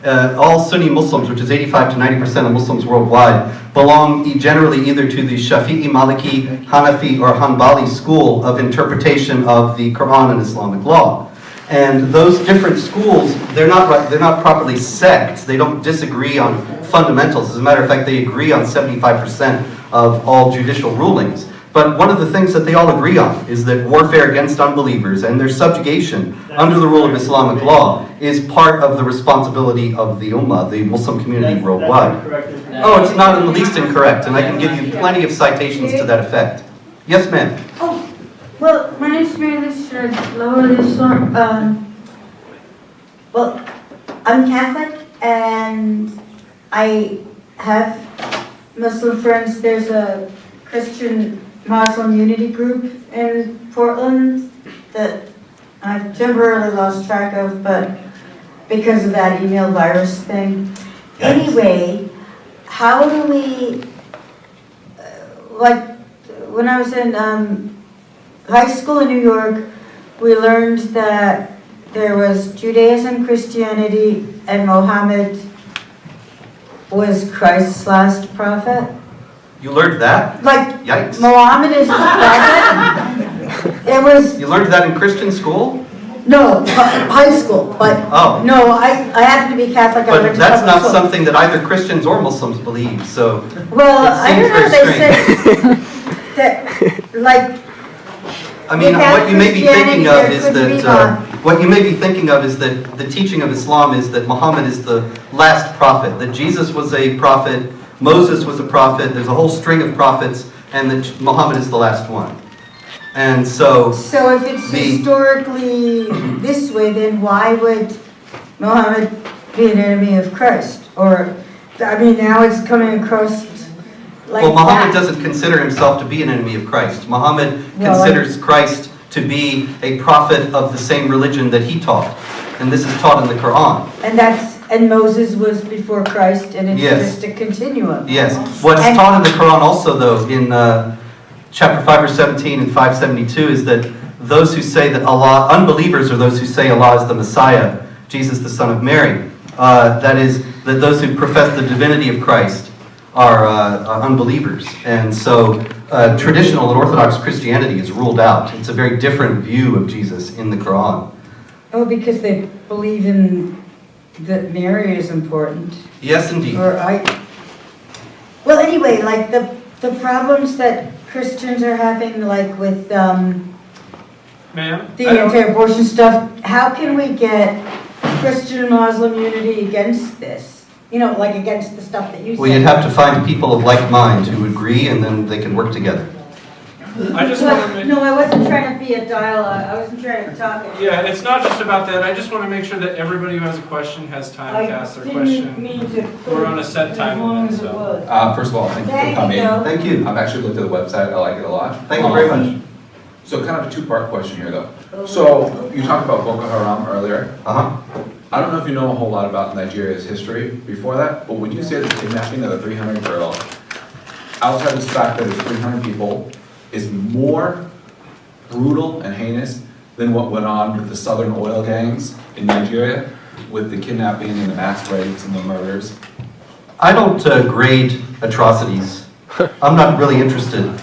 all Sunni Muslims, which is 85 to 90% of Muslims worldwide, belong generally either to the Shafi'i, Maliki, Hanafi, or Hanbali school of interpretation of the Quran and Islamic law. And those different schools, they're not properly sects. They don't disagree on fundamentals. As a matter of fact, they agree on 75% of all judicial rulings. But one of the things that they all agree on is that warfare against unbelievers and their subjugation under the rule of Islamic law is part of the responsibility of the Ummah, the Muslim community worldwide. Oh, it's not in the least incorrect, and I can give you plenty of citations to that effect. Yes, ma'am? Oh, well, my name's Mary Liz. Should I lower this one? Well, I'm Catholic, and I have Muslim friends. There's a Christian Muslim unity group in Portland that I've temporarily lost track of, but because of that email virus thing. Anyway, how do we, like, when I was in high school in New York, we learned that there was Judaism, Christianity, and Mohammed was Christ's last prophet. You learned that? Like, Yikes. Mohammed is his prophet. It was, You learned that in Christian school? no, high school, but, Oh. no, I happen to be Catholic. I went But to that's public not school. something that either Christians or Muslims believe, so Well, it I seems don't know, very they said that, like, I mean, With that what you may be thinking of Christianity, is there could be that what you may be thinking of is that the teaching of Islam is that Muhammad is the last prophet, that Jesus was a prophet, Moses was a prophet, there's a whole string of prophets, and that Muhammad is the last one. And so, so if it's historically this way, then why would Muhammad be an enemy of Christ? Or, I mean, now it's coming across like well, Muhammad that. doesn't consider himself to be an enemy of Christ. Muhammad Well, considers Christ to be a prophet of the same religion that he taught. And this is taught in the Quran. And Moses was before Christ, and it's Yes. just a continuum. Yes. What's And- taught in the Quran also, though, in chapter 5 verse 17 and 572 is that those who say that Allah, unbelievers are those who say Allah is the Messiah, Jesus the Son of Mary. That is, that those who profess the divinity of Christ are unbelievers. And so traditional and Orthodox Christianity is ruled out. It's a very different view of Jesus in the Quran. Oh, because they believe in that Mary is important. Yes, indeed. Well, anyway, like the problems that Christians are having, like with Ma'am? the anti-abortion stuff, how can we get Christian Muslim unity against this? You know, like against the stuff that you said. Well, you'd have to find people of like mind who agree, and then they can work together. I just want to make... No, I wasn't trying to be a dialogue. I wasn't trying to talk. Yeah, it's not just about that. I just want to make sure that everybody who has a question has time to ask their question. We're on a set time limit, so... First of all, thank you for coming. Thank you. I've actually looked at the website. I like it a lot. Thank you very much. So kind of a two-part question here, though. So you talked about Boko Haram earlier. Uh-huh. I don't know if you know a whole lot about Nigeria's history before that, but would you say that the kidnapping of the 300 girl, outside of the fact that it's 300 people, is more brutal and heinous than what went on with the southern oil gangs in Nigeria, with the kidnapping and the mass rapes and the murders? I don't grade atrocities. I'm not really interested.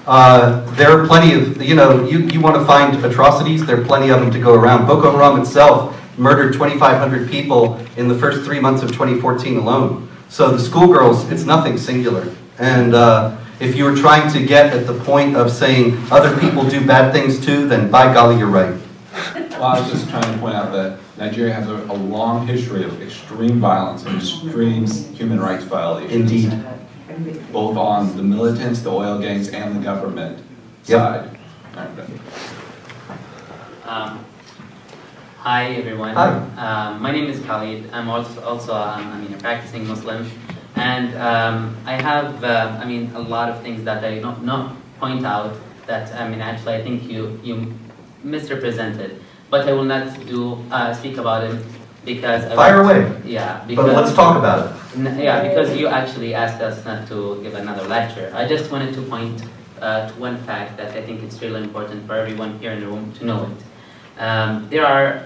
There are plenty of, you want to find atrocities, there are plenty of them to go around. Boko Haram itself murdered 2,500 people in the first 3 months of 2014 alone. So the schoolgirls, it's nothing singular. And if you were trying to get at the point of saying other people do bad things too, then by golly, you're right. Well, I was just trying to point out that Nigeria has a long history of extreme violence and extreme human rights violations. Indeed. Both on the militants, the oil gangs, and the government Yep. side. Hi everyone. Hi. My name is Khalid. I'm also a practicing Muslim, and I have a lot of things that I not point out that actually I think you misrepresented, but I will not speak about it because Fire away. Yeah, But let's talk about it. Yeah, because you actually asked us not to give another lecture. I just wanted to point to one fact that I think it's really important for everyone here in the room to know it. There are,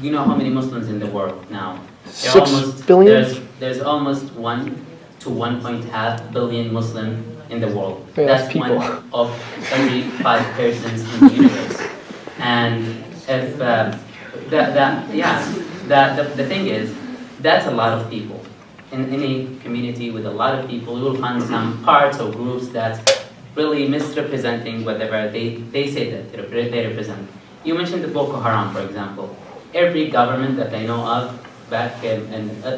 you know how many Muslims in the world now? There are 6 billion? There's almost 1 to 1.5 billion Muslim in the world. Yeah, that's That's people. 1 of every 5 persons in the universe. And if the thing is, that's a lot of people. In any community with a lot of people, you will find some parts or groups that really misrepresenting whatever they say that they represent. You mentioned the Boko Haram, for example. Every government that I know of back in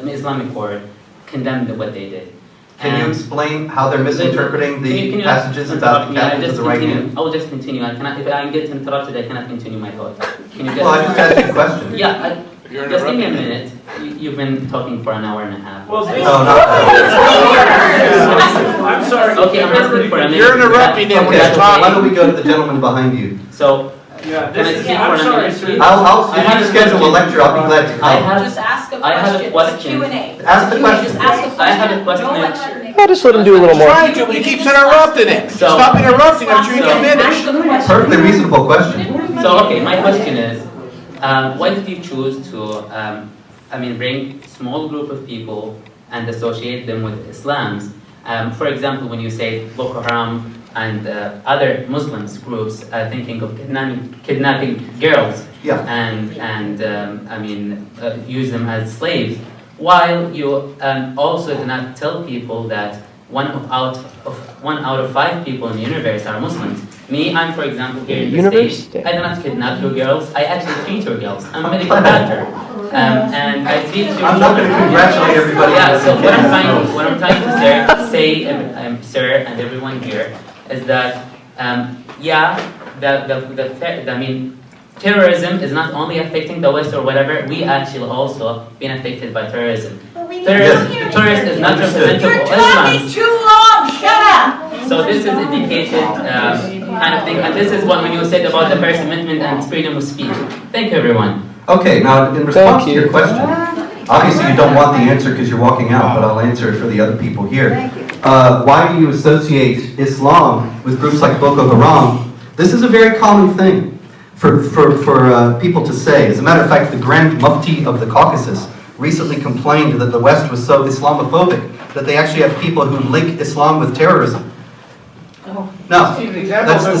Islamic world condemned what they did. Can you explain how they're misinterpreting the passages about the captains of the right hand? I will just continue. I cannot, if I get interrupted, I cannot continue my thought. Can you just? Well, I just asked you a question. Yeah, just give me a minute. You've been talking for an hour and a half. Well, this- No, not I'm sorry. Okay, I'm asking for a minute. You're interrupting him when he's Okay, talking. why don't we go to the gentleman behind you? So, Yeah, Can I this is, speak I'm for a sorry, minute, sir. please? I'll I have a schedule a question. lecture, I'll be glad to I come. have- Just ask a I have a question. question. It's a Q&A. Ask the question. Just ask a question. I have a question. No lecture. I'll just let him do a little more. Trying to, but he keeps interrupting him. So- Stop interrupting him, I'm sure you So- can finish. Ask the question. Perfectly reasonable question. So, okay, my question is, why did you choose to, bring small group of people and associate them with Islam's? For example, when you say Boko Haram and other Muslims groups thinking of kidnapping girls Yeah. and use them as slaves, while you also do not tell people that one out of 5 people in the universe are Muslims. Me, I'm for example here in the Universe? States. I do not kidnap your girls. I actually treat your girls. I'm a medical doctor, and I treat your I'm not going to children. congratulate everybody. Yeah. So what I'm trying to say, sir, and everyone here, is that terrorism is not only affecting the West or whatever. We actually also been affected by terrorism. Terrorist is not representative of Islam. too long, shut up! So this is educated kind of thing, and this is what when you said about the First Amendment and freedom of speech. Thank you, everyone. Okay, now in response Thank to your you. question, obviously you don't want the answer because you're walking out, but I'll answer it for the other people here. Why do you associate Islam with groups like Boko Haram? This is a very common thing for people to say. As a matter of fact, the Grand Mufti of the Caucasus recently complained that the West was so Islamophobic that they actually have people who link Islam with terrorism. Now, that's the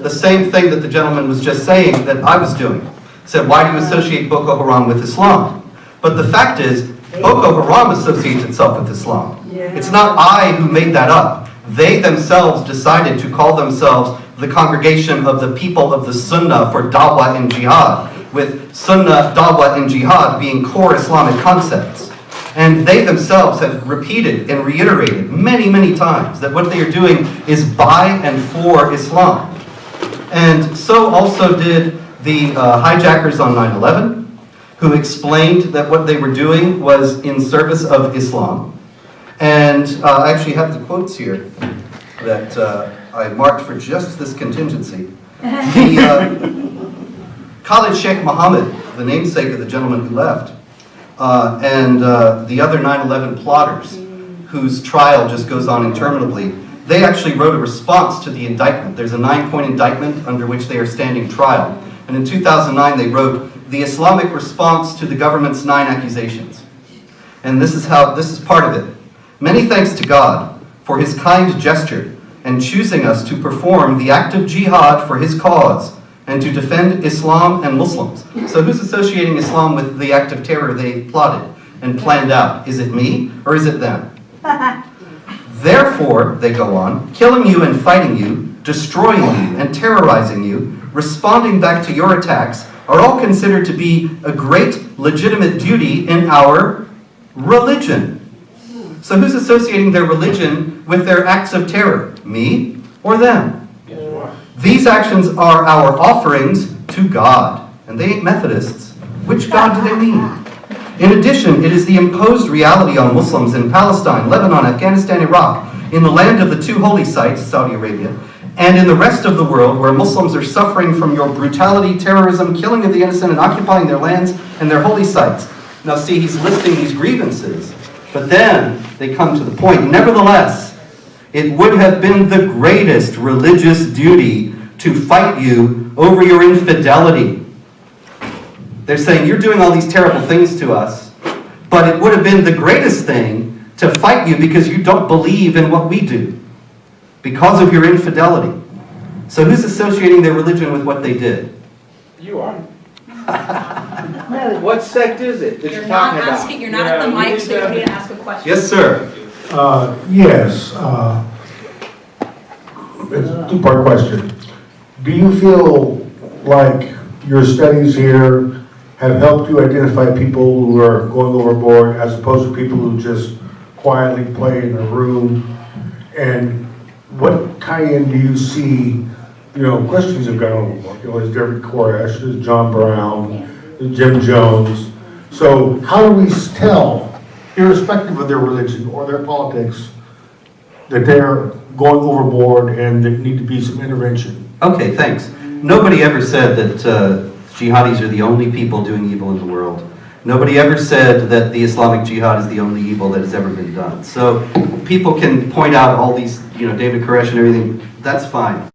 same thing that the gentleman was just saying that I was doing. Said, why do you associate Boko Haram with Islam? But the fact is, Boko Haram associates itself with Islam. It's not I who made that up. They themselves decided to call themselves the Congregation of the People of the Sunnah for Dawah and Jihad, with Sunnah, Dawah, and Jihad being core Islamic concepts. And they themselves have repeated and reiterated many, many times that what they are doing is by and for Islam. And so also did the hijackers on 9/11, who explained that what they were doing was in service of Islam. And I actually have the quotes here that I marked for just this contingency. Khalid Sheikh Mohammed, the namesake of the gentleman who left, and the other 9/11 plotters, whose trial just goes on interminably, they actually wrote a response to the indictment. There's a 9-point indictment under which they are standing trial. And in 2009, they wrote, "The Islamic response to the government's 9 accusations." And this is part of it. "Many thanks to God for his kind gesture and choosing us to perform the act of jihad for his cause and to defend Islam and Muslims." So who's associating Islam with the act of terror they plotted and planned out? Is it me or is it them? "Therefore," they go on, "killing you and fighting you, destroying you and terrorizing you, responding back to your attacks, are all considered to be a great legitimate duty in our religion." So who's associating their religion with their acts of terror? Me or them? "These actions are our offerings to God." And they ain't Methodists. Which God do they mean? "In addition, it is the imposed reality on Muslims in Palestine, Lebanon, Afghanistan, Iraq, in the land of the 2 holy sites, Saudi Arabia, and in the rest of the world where Muslims are suffering from your brutality, terrorism, killing of the innocent, and occupying their lands and their holy sites." Now see, he's listing these grievances, but then they come to the point. "Nevertheless, it would have been the greatest religious duty to fight you over your infidelity." They're saying, you're doing all these terrible things to us, But it would have been the greatest thing to fight you because you don't believe in what we do, because of your infidelity. So who's associating their religion with what they did? You are. What sect is it that you're talking about? You're not at the mic, so you're here to ask a question. Yes, sir. Yes. It's a two-part question. Do you feel like your studies here have helped you identify people who are going overboard as opposed to people who just quietly play in a room? And what tie-in do you see? You know, Christians have gone overboard. You know, there's David Koresh, there's John Brown, there's Jim Jones. So how do we tell, irrespective of their religion or their politics, that they're going overboard and there need to be some intervention? Okay, thanks. Nobody ever said that jihadis are the only people doing evil in the world. Nobody ever said that the Islamic Jihad is the only evil that has ever been done. So people can point out all these, David Koresh and everything, that's fine.